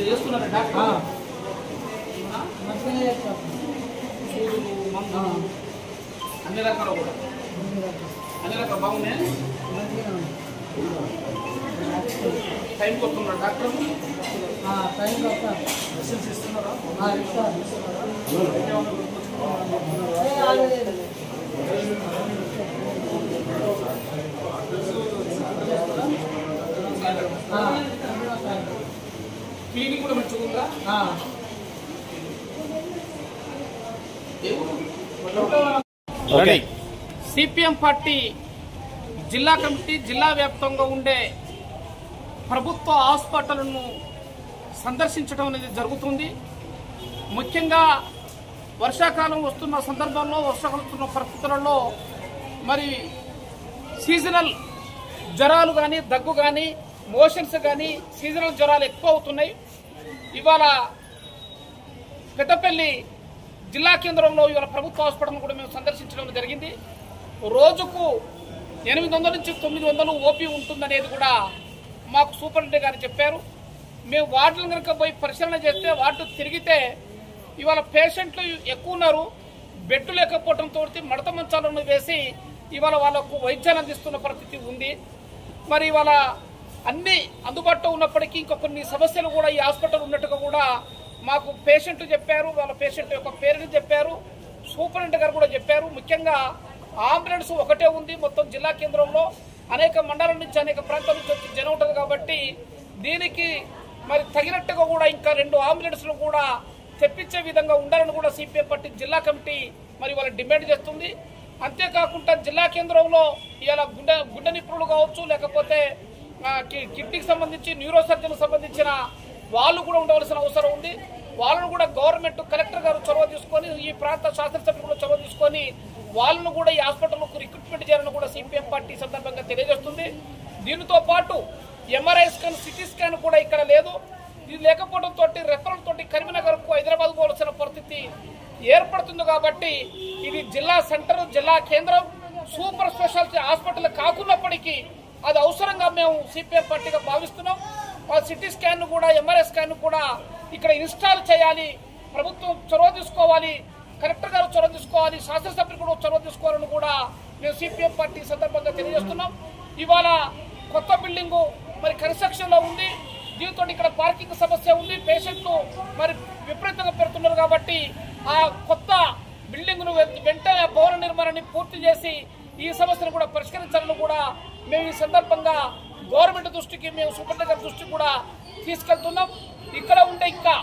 చేస్తున్నారా డాక్టర్? అన్ని రకాలు కూడా అన్ని రకాలు బాగున్నాయి. టైంకి వస్తున్నారా డాక్టర్? మెడిసిన్స్ ఇస్తున్నారా? క్లినిక్ కూడా మంచిగా ఉందా? సిపిఎం పార్టీ జిల్లా కమిటీ జిల్లా వ్యాప్తంగా ఉండే ప్రభుత్వ హాస్పిటల్ను సందర్శించడం అనేది జరుగుతుంది. ముఖ్యంగా వర్షాకాలం వస్తున్న సందర్భంలో వర్షాకాలం వస్తున్న పరిస్థితులలో మరి సీజనల్ జ్వరాలు కానీ దగ్గు కానీ మోషన్స్ కానీ సీజనల్ జ్వరాలు ఎక్కువ అవుతున్నాయి. ఇవాళ పెద్దపల్లి జిల్లా కేంద్రంలో ఇవాళ ప్రభుత్వ హాస్పిటల్ను కూడా మేము సందర్శించడం జరిగింది. రోజుకు 800 నుంచి 900 ఓపీ ఉంటుందనేది కూడా మాకు సూపరింటెండెంట్ గారు చెప్పారు. మేము వార్డులను కనుక పోయి పరిశీలన చేస్తే వార్డు తిరిగితే ఇవాళ పేషెంట్లు ఎక్కువ ఉన్నారు. బెడ్డు లేకపోవడంతో మడత మంచాలను వేసి ఇవాళ వాళ్ళకు వైద్యాన్ని అందిస్తున్న పరిస్థితి ఉంది. మరి ఇవాళ అన్ని అందుబాటులో ఉన్నప్పటికీ ఇంకా కొన్ని సమస్యలు కూడా ఈ హాస్పిటల్ ఉన్నట్టుగా కూడా మాకు పేషెంట్లు చెప్పారు. వాళ్ళ పేషెంట్ యొక్క పేరుని చెప్పారు, సూపరింటెండెంట్ గారు కూడా చెప్పారు. ముఖ్యంగా అంబులెన్స్ ఒకటే ఉంది మొత్తం జిల్లా కేంద్రంలో. అనేక మండలం నుంచి అనేక ప్రాంతాల నుంచి వచ్చి జనం ఉంటుంది కాబట్టి దీనికి మరి తగినట్టుగా కూడా ఇంకా 2 అంబులెన్స్లు కూడా తెప్పించే విధంగా ఉండాలని కూడా సిపిఎం పార్టీ జిల్లా కమిటీ మరి వాళ్ళ డిమాండ్ చేస్తుంది. అంతేకాకుండా జిల్లా కేంద్రంలో ఇవాళ గుండె నిపుణులు కావచ్చు, లేకపోతే కిడ్నీకి సంబంధించి న్యూరో సర్జన్కి సంబంధించిన వాళ్ళు కూడా ఉండవలసిన అవసరం ఉంది. వాళ్ళను కూడా గవర్నమెంట్ కలెక్టర్ గారు చొరవ తీసుకొని, ఈ ప్రాంత శాసనసభ్యులు కూడా చొరవ తీసుకొని వాళ్ళను కూడా ఈ హాస్పిటల్కు రిక్రూట్మెంట్ చేయాలని కూడా సిపిఎం పార్టీ సందర్భంగా తెలియజేస్తుంది. దీనితో పాటు ఎంఆర్ఐ స్కాన్, సిటీ స్కాన్ కూడా ఇక్కడ లేదు. ఇది లేకపోవడంతో రెఫరల్ తోటి కరీంనగర్కు హైదరాబాద్ పోవాల్సిన పరిస్థితి ఏర్పడుతుంది. కాబట్టి ఇది జిల్లా సెంటర్, జిల్లా కేంద్రం, సూపర్ స్పెషాలిటీ హాస్పిటల్ కాకున్నప్పటికీ అది అవసరంగా మేము సిపిఎం పార్టీగా భావిస్తున్నాం. ఆ సిటీ స్కాన్ కూడా, ఎంఆర్ఐ స్కాన్ కూడా ఇక్కడ ఇన్స్టాల్ చేయాలి. ప్రభుత్వం చొరవ తీసుకోవాలి, కలెక్టర్ గారు చొరవ తీసుకోవాలి, శాసనసభ్యులు కూడా చొరవ తీసుకోవాలని కూడా మేము సిపిఎం పార్టీ సందర్భంగా తెలియజేస్తున్నాం. ఇవాళ కొత్త బిల్డింగు మరి కన్స్ట్రక్షన్ లో ఉంది. దీంతో ఇక్కడ పార్కింగ్ సమస్య ఉంది. పేషెంట్లు మరి విపరీతంగా పెడుతున్నారు. కాబట్టి ఆ కొత్త బిల్డింగ్ ను వెంటనే భవన నిర్మాణాన్ని పూర్తి చేసి ఈ సమస్యను కూడా పరిష్కరించాలని కూడా మేము ఈ సందర్భంగా గవర్నమెంట్ దృష్టికి, మేము సూపరింటెండెంట్ గారి దృష్టికి కూడా తీసుకెళ్తున్నాం. ఇక్కడ ఉండే ఇంకా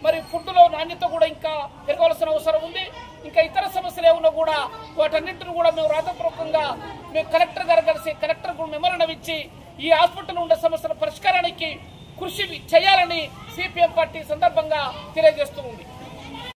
మరి ఫుడ్ లో నాణ్యత కూడా ఇంకా పెరగవలసిన అవసరం ఉంది. ఇంకా ఇతర సమస్యలు ఏమన్నా కూడా వాటన్నింటిని కూడా మేము రాతపూర్వకంగా మేము కలెక్టర్ గారు కలిసి కలెక్టర్ మెమోరాండం ఇచ్చి ఈ హాస్పిటల్ ఉండే సమస్యల పరిష్కారానికి కృషి చేయాలని సిపిఎం పార్టీ సందర్భంగా తెలియజేస్తూ ఉంది.